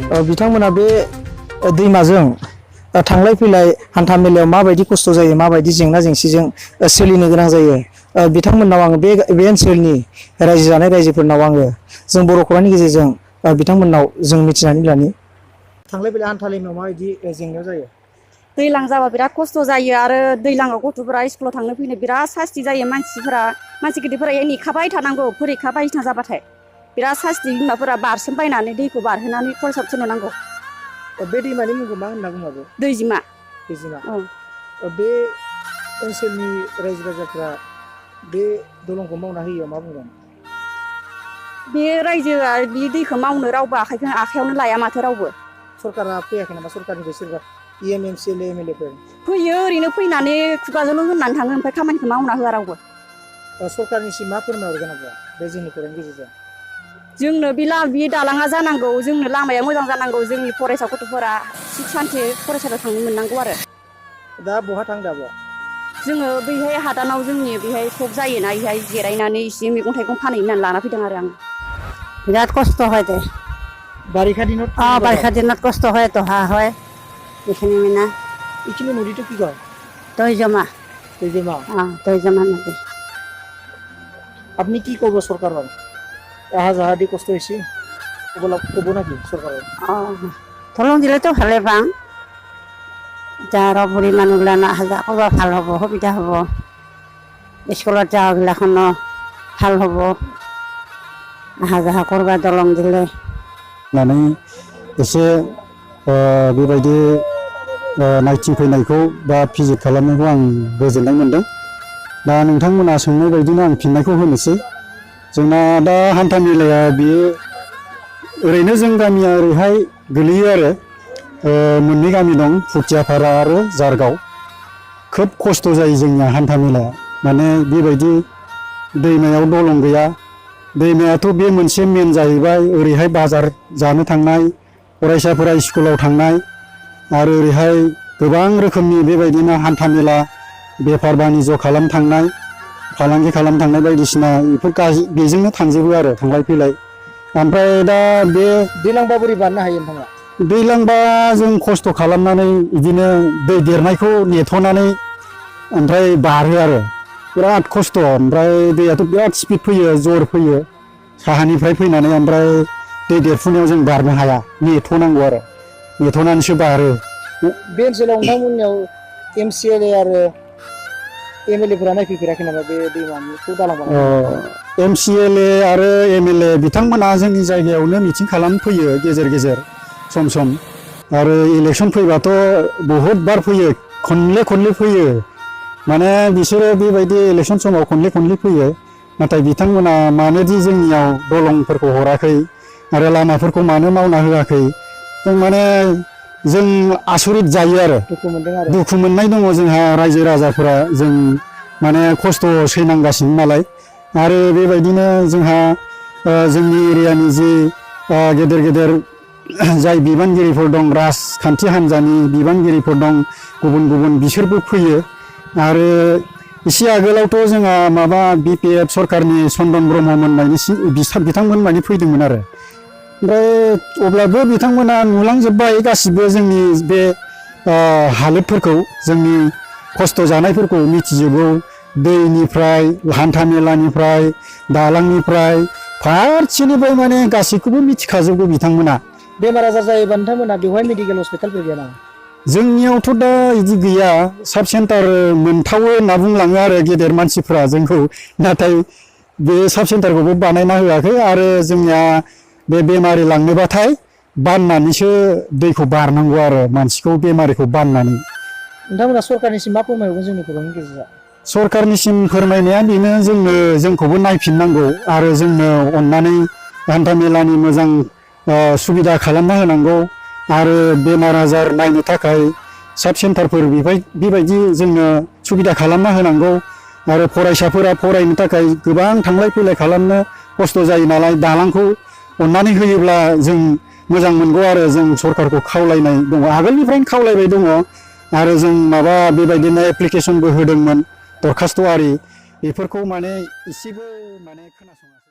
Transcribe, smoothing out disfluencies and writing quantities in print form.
बिथांमोना बे दैमाजों थांलाय फैलाय हान्था मेलायाव माबायदि खस्थ' जायो माबायदि जेंना जेंसिजों सोलिनो गोनां जायो बिथांमोननाव आङो बे ओनसोलनि रायजो जानाय रायजोफोरनाव आङो जों बर' खौरांनि गेजेरजों बिथांमोननाव जों मिथिनानै लानि थांलाय फैलाय हान्था मेलायाव माबायदि जेंनायाव जायो दैलां जाबा बिराद खस्थ' जायो आरो दैलाङाव गथ'फोरा स्कुलाव थांनो फैनो बिराद सास्ति जायो मानसि गिदिरफोरा नेखाबाय थानांगौ फरिखा बायदिसिना जाबाथाय बिराद सास्ति बिमाफोरा बारसोमबायनानै दैखौ बारहोनानै फरायसालियाव थिनहरनांगौ बे दैमानि मुंखौ मा होनना बुङो दैजिमा बे ओनसोलनि रायजो राजाफ्रा बे दलंखौ मावना होयो मा बुंगोन बे रायजोआ बे दैखौ मावनो रावबो आखायावनो लाया माथो रावबो सरकारा फैयाखै नामा सरकारनिफ्राय सोरबा एम एल ए फोर फैयो ओरैनो फैनानै खुगाजोंल' होननानै थाङो ओमफ्राय खामानिखौ मावना होआ रावबो सरकारनिसिम मा फोरमायहरगोन आरो बे जोंनि खौरांनि गेजेरजों जोंनो बे दालाङा जानांगौ जोंनो लामाया मोजां जानांगौ जोंनि फरायसा गथ'फोरा सुख सान्थि फरायसालियाव थांनो मोननांगौ आरो दा बहा थांदों आब' जोङो बैहाय हादानाव जोंनि बेहाय सक जायोना बेहाय जिरायनानै एसे मैगं थाइगं फानहैनो होननानै लाना फैदों आरो आं बिराद कষ্ট হয় দে বাৰিষা দিনত বাৰিষা দিনত কষ্ট হয় দহা হয় এইখিনি মানে এইখিনি নদীটো কি কয় দৈজমা নদী আপনি কি করবো সরকারের আহা যাহা দি কষ্ট হয়েছে কব নাকি সরকারের দলং দিলেতো ভালে পাম এতিয়া আৰু বুঢ়ী মানুহগিলানো আহা যাহা কৰিব ভাল হ'ব সুবিধা হ'ব স্কুলত যাওয়াগিলাখনো ভাল হ'ব आहा जाहा करबा दलं दिले नानै एसे बेबायदि नायथिंफैनायखौ बा भिजिट खालामनायखौ आं गोजोननाय मोनदों दा नोंथांमोना सोंनाय बायदिनो आं फिननायखौ होनोसै जोंना दा हान्था मेलाया बेयो ओरैनो जों गामिया ओरैहाय गोलैयो आरो मोननै गामि दं फुथियाफारा आरो जारगाव खोब खस्थ' जायो जोंनिया हान्था मेलाया माने बेबायदि दैमायाव दलं गैया दैमायाथ' बे मोनसे मेन जाहैबाय ओरैहाय बाजार जानो थांनाय फरायसाफोरा स्कुलाव थांनाय आरो ओरैहाय गोबां रोखोमनि बेबायदिनो हान्था मेला बेफार बानिज्य खालाम थांनाय फालांगि खालाम थांनाय बायदिसिना बेफोर बेजोंनो थांजोबो आरो थांलाय फैलाय ओमफ्राय दा बे दैलांबा बोरै बारनो हायो नोंथाङा दैलांबा जों खस्थ' खालामनानै बिदिनो दै देरनायखौ नेथ'नानै ओमफ्राय बारो आरो बिराद खस्थ' ओमफ्राय दैयाथ' बिराद स्पिड फैयो जर फैयो साहानिफ्राय फैनानै ओमफ्राय दै देरफुनायाव जों बारनो हाया नेथ'नांगौ आरो नेथ'नानैसो बारो बे ओनसोलाव नोंथांमोननियाव एमसिएलए आरो एमएलएफोरा नायफैफेराखै नामा बे दैमानिखौ दालां बानायनाय एमसिएलए आरो एमएलए बिथांमोना जोंनि जायगायावनो मिटिं खालाम फैयो गेजेर गेजेर सम सम आरो इलेक्सन फैबाथ' बहुद बार फैयो खनले फैयो माने बिसोरो बेबायदि इलेक्सन समाव खनले फैयो नाथाय बिथांमोना मानोदि जोंनियाव दलंफोरखौ हराखै आरो लामाफोरखौ मानो मावना होआखै जों माने जों आसरित जायो आरो दुखु मोननाय दङ जोंहा रायजो राजाफोरा जों माने खस्थ' सैनांगासिनो नालाय आरो बेबायदिनो जोंहा जोंनि एरियानि जि गेदेर जाय बिबानगिरिफोर दं राजखान्थि हान्जानि बिबानगिरिफोर दं गुबुन बिसोरबो फैयो आरो एसे आगोलावथ' जोंहा माबा बिपिएफ सरकारनि चन्दन ब्रह्म मोननायनि बिथांमोन माने फैदोंमोन आरो ओमफ्राय अब्लाबो बिथांमोना नुलांजोब्बाय गासिबो जोंनि बे हालोदफोरखौ जोंनि खस्थ' जानायफोरखौ मिथिजोबो दैनिफ्राय हान्था मेलानिफ्राय दालांनिफ्राय फारसेनिफ्राय माने गासैखौबो मिथिखाजोबो बिथांमोना बेमार आजार जायोबा नोंथांमोना बेवहाय मेडिकेल हस्पिटालफोर गैया नामा जोंनियावथ' दा बिदि गैया साब सेन्टार मोनथावो होनना बुंलाङो आरो गेदेर मानसिफ्रा जोंखौ नाथाय बे साब सेन्टारखौबो बानायना होआखै आरो जोंनिया बे बेमारि लांनोबाथाय बाननानैसो दैखौ बारनांगौ आरो मानसिखौ बेमारिखौ बाननानै नोंथांमोना सरकारनिसिम मा फोरमायहरगोन जोंनि खौरांनि गेजेरजों सरकारनिसिम फोरमायनाया बेनो जोंखौबो नायफिननांगौ आरो जोंनो अननानै हान्था मेलानि मोजां सुबिदा खालामना होनांगौ आरो बेमार आजार नायनो थाखाय साब सेन्टारफोर बेबायदि जोंनो सुबिदा खालामना होनांगौ आरो फरायसाफोरा फरायनो थाखाय गोबां थांलाय फैलाय खालामनो खस्थ' जायो नालाय दालांखौ अननानै होयोब्ला जों मोजां मोनगौ आरो जों सरकारखौ खावलायनाय दङ आगोलनिफ्रायनो खावलायबाय दङ आरो जों माबा बेबायदिनो एप्लिकेसनबो होदोंमोन दरखास्थ' आरि बेफोरखौ माने एसेबो माने खोनासङाखै